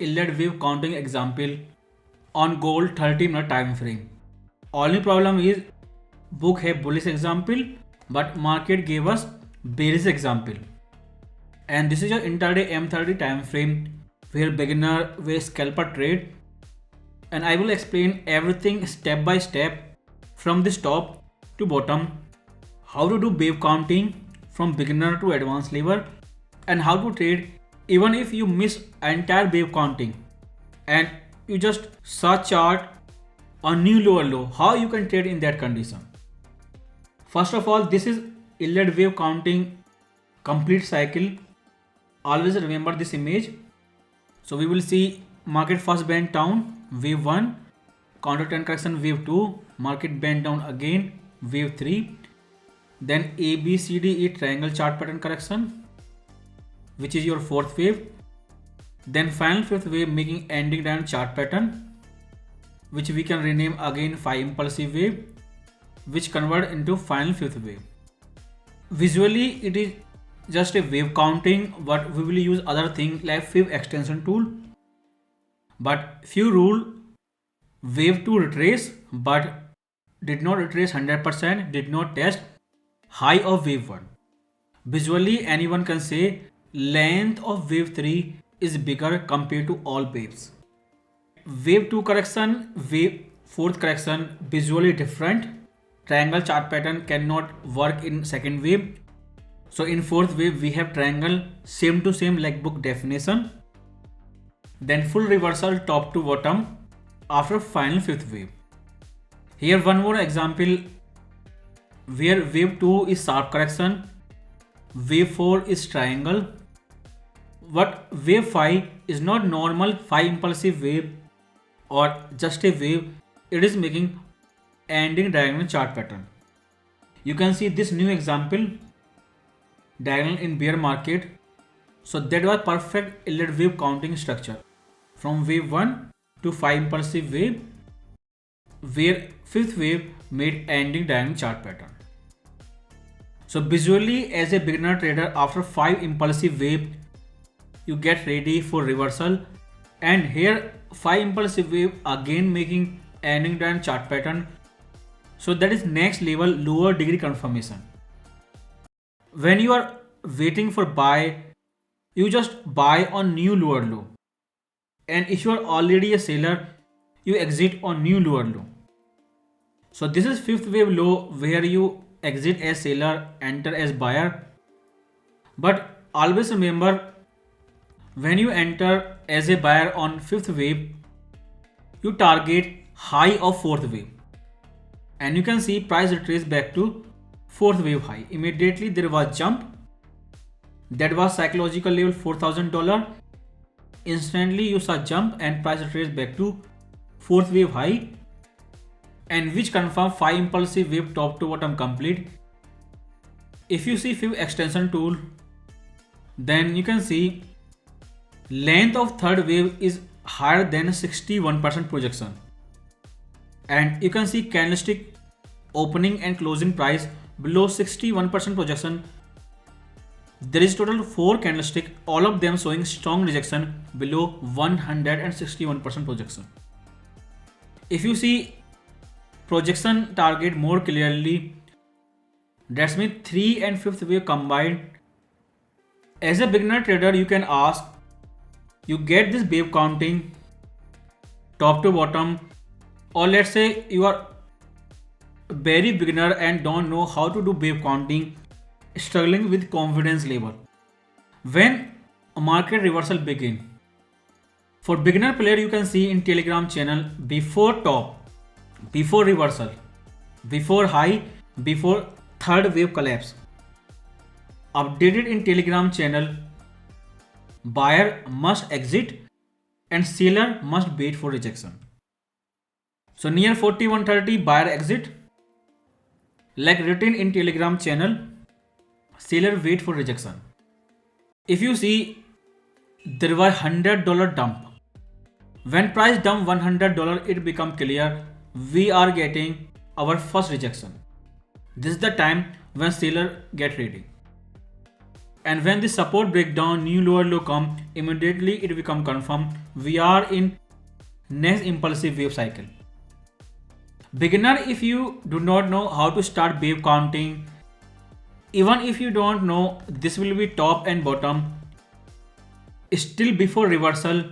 Elliott wave counting example on gold 30-minute time frame. Only problem is book है bullish example but market gave us bearish example. And this is your intraday m30 time frame where beginner will scalper trade, and I will explain everything step by step from this top to bottom, how to do wave counting from beginner to advanced level, and how to trade even if you miss entire wave counting and you just saw chart on new lower low, how you can trade in that condition. First of all, this is Elliott wave counting complete cycle. Always remember this image. So we will see market first bend down, wave 1, counter trend correction wave 2, market bend down again, wave 3, then ABCDE triangle chart pattern correction, which is your fourth wave, then final fifth wave making ending down chart pattern, which we can rename again 5 impulsive wave, which convert into final fifth wave. Visually it is just a wave counting, but we will use other thing like fib extension tool. But few rule, wave 2 retrace but did not retrace 100%, did not test high of wave 1. Visually anyone can say length of wave 3 is bigger compared to all waves. Wave 2 correction, wave 4th correction visually different. Triangle chart pattern cannot work in second wave. So in fourth wave we have triangle same to same like book definition. Then full reversal top to bottom after final fifth wave. Here one more example where wave 2 is sharp correction, wave 4 is triangle, but wave 5 is not normal 5 impulsive wave or just a wave, it is making ending diagonal chart pattern. You can see this new example, diagonal in bear market. So that was perfect Elliott wave counting structure from wave 1 to 5 impulsive wave, where fifth wave made ending diagonal chart pattern. So visually as a beginner trader, after 5 impulsive wave you get ready for reversal, and here 5 impulsive wave again making ending diagonal chart pattern. So that is next level lower degree confirmation. When you are waiting for buy, you just buy on new lower low, and if you are already a seller, you exit on new lower low. So this is fifth wave low where you exit as seller, enter as buyer. But always remember, when you enter as a buyer on fifth wave, you target high of fourth wave, and you can see price retrace back to fourth wave high. Immediately there was jump, that was psychological level $4,000. Instantly you saw jump and price retrace back to fourth wave high, and which confirm 5 impulsive wave top to bottom complete. If you see fib extension tool, then you can see length of third wave is higher than 61% projection, and you can see candlestick opening and closing price below 61% projection. There is total 4 candlestick, all of them showing strong rejection below 161% projection. If you see projection target more clearly, that's mean 3 and 5th wave combined. As a beginner trader, you can ask, you get this wave counting top to bottom, or let's say you are very beginner and don't know how to do wave counting, struggling with confidence level. When a market reversal begin, for beginner player you can see in Telegram channel before top, before reversal, before high, before third wave collapse, updated in Telegram channel, buyer must exit and seller must wait for rejection. So near 4130 buyer exit, like written in Telegram channel, seller wait for rejection. If you see, there was $100 dump. When price dump $100, it become clear we are getting our first rejection. This is the time when seller get ready. And when the support break down, new lower low come, immediately it become confirmed. We are in next impulsive wave cycle. Beginner, if you do not know how to start wave counting, even if you don't know this will be top and bottom, still before reversal,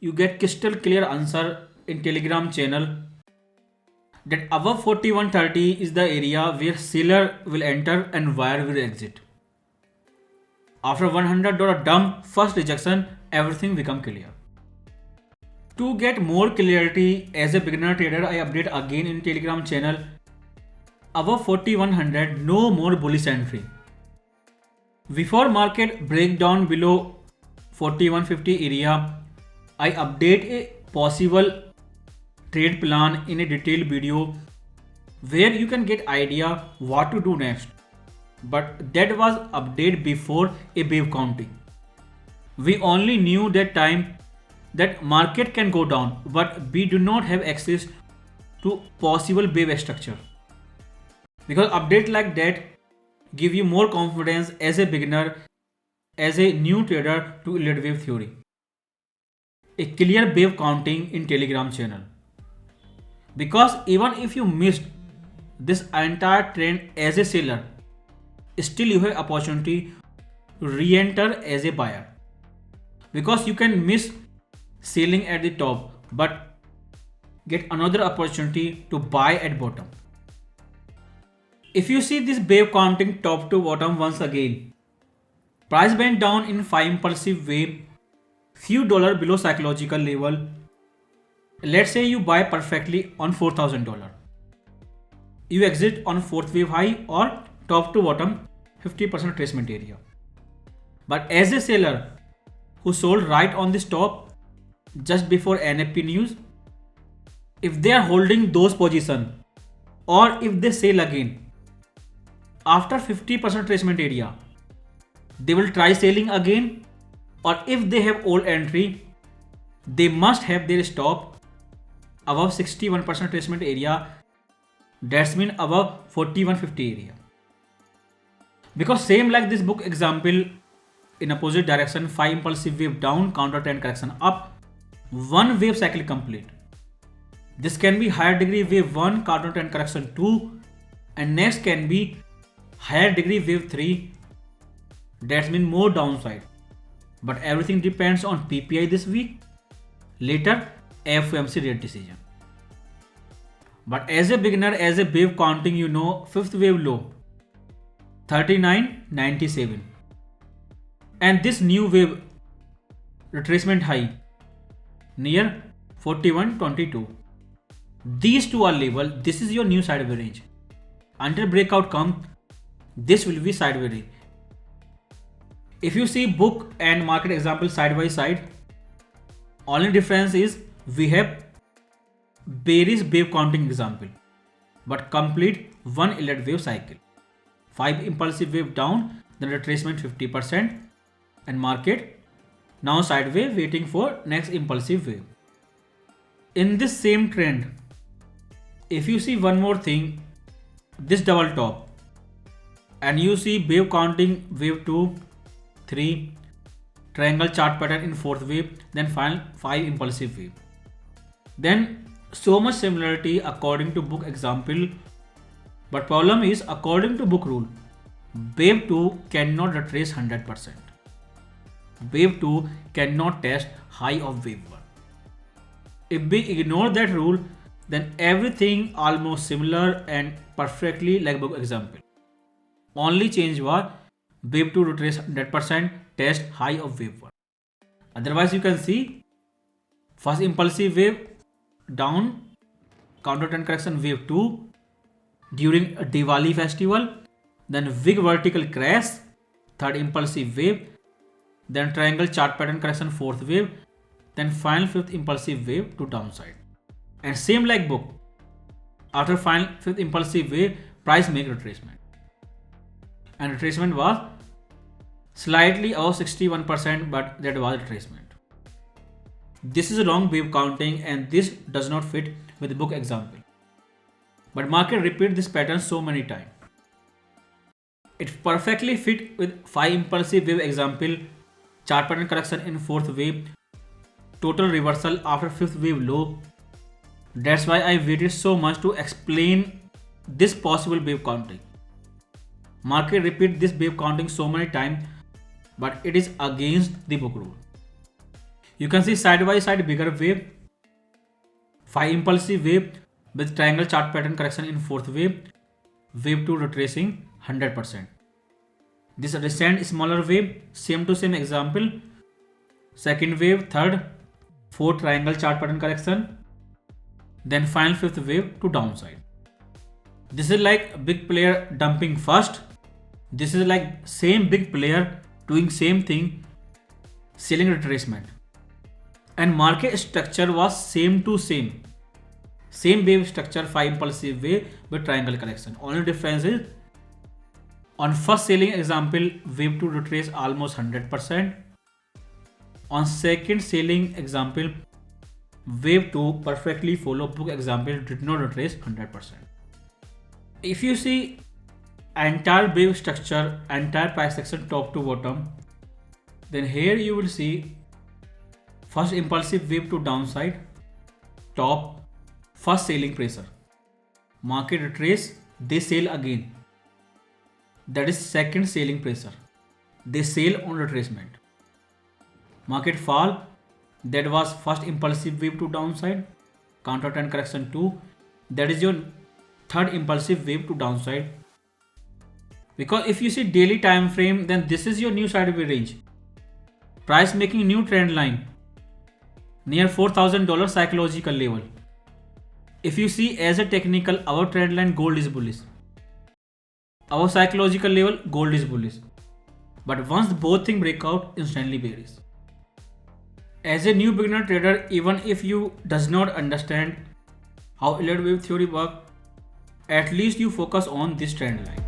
you get crystal clear answer in Telegram channel that above 4130 is the area where seller will enter and buyer will exit. After $100 dump, first rejection, everything become clear. To get more clarity as a beginner trader, I update again in Telegram channel. Above 4100, no more bullish entry. Before market breakdown below 4150 area, I update a possible trade plan in a detailed video where you can get idea what to do next. But that was update before a wave counting. We only knew that time that market can go down, but we do not have access to possible wave structure. Because update like that give you more confidence as a beginner, as a new trader to Elliott wave theory. A clear wave counting in Telegram channel. Because even if you missed this entire trend as a seller, still you have opportunity to re-enter as a buyer. Because you can miss selling at the top but get another opportunity to buy at bottom. If you see this wave counting top to bottom once again, price went down in 5 impulsive wave, few dollar below psychological level. Let's say you buy perfectly on $4,000. You exit on 4th wave high or top to bottom 50% retracement area. But as a seller who sold right on this top just before NFP news, if they are holding those positions or if they sell again after 50% retracement area, they will try selling again, or if they have old entry, they must have their stop above 61% retracement area, that's mean above 4150 area. Because same like this book example, in opposite direction, 5 impulsive wave down, counter trend correction up, 1 wave cycle complete. This can be higher degree wave 1, counter trend correction 2, and next can be higher degree wave 3, that's mean more downside. But everything depends on PPI this week, later FOMC rate decision. But as a beginner, as a wave counting, you know 5th wave low 39.97 and this new wave retracement high near 41.22. These two are level. This is your new sideway range. Until breakout come, this will be sideway range. If you see book and market example side by side, only difference is we have bearish wave counting example, but complete one Elliott wave cycle. 5 impulsive wave down, then retracement 50%, and market now sideways waiting for next impulsive wave. In this same trend, if you see one more thing, this double top, and you see wave counting wave 2, 3, triangle chart pattern in 4th wave, then final 5 impulsive wave. Then so much similarity according to book example, but problem is according to book rule, wave 2 cannot retrace 100%. Wave 2 cannot test high of wave 1. If we ignore that rule, then everything almost similar and perfectly like book example. Only change was wave 2 retrace 100%, test high of wave 1. Otherwise you can see first impulsive wave down, counter trend correction wave 2 during a Diwali festival, then big vertical crash, 3rd impulsive wave, then triangle chart pattern correction 4th wave, then final 5th impulsive wave to downside. And same like book, after final 5th impulsive wave, price make retracement, and retracement was slightly above 61%, but that was retracement. This is a wrong wave counting and this does not fit with the book example. But market repeat this pattern so many times. It perfectly fit with 5 impulsive wave example, chart pattern correction in 4th wave, total reversal after 5th wave low. That's why I waited so much to explain this possible wave counting. Market repeat this wave counting so many times, but it is against the book rule. You can see side by side bigger wave, 5 impulsive wave with triangle chart pattern correction in 4th wave, wave 2 retracing 100%. This recent smaller wave, same to same example, second wave, third, fourth triangle chart pattern correction, then final 5th wave to downside. This is like big player dumping first. This is like same big player doing same thing, selling retracement. And market structure was same to same. Same wave structure, 5 impulsive wave with triangle correction. Only difference is on first selling example, wave 2 retrace almost 100%. On second selling example, wave 2 perfectly follow book example, did not retrace 100%. If you see entire wave structure, entire price section top to bottom, then here you will see first impulsive wave to downside, top, first selling pressure, market retrace, they sell again. That is second selling pressure, they sell on retracement. Market fall, that was first impulsive wave to downside, counter trend correction 2, that is your third impulsive wave to downside. Because if you see daily time frame, then this is your new sideways range. Price making new trend line near $4,000 psychological level. If you see as a technical, our trend line gold is bullish. Our psychological level gold is bullish. But once both things break out, instantly bearish. As a new beginner trader, even if you does not understand how Elliott wave theory works, at least you focus on this trend line.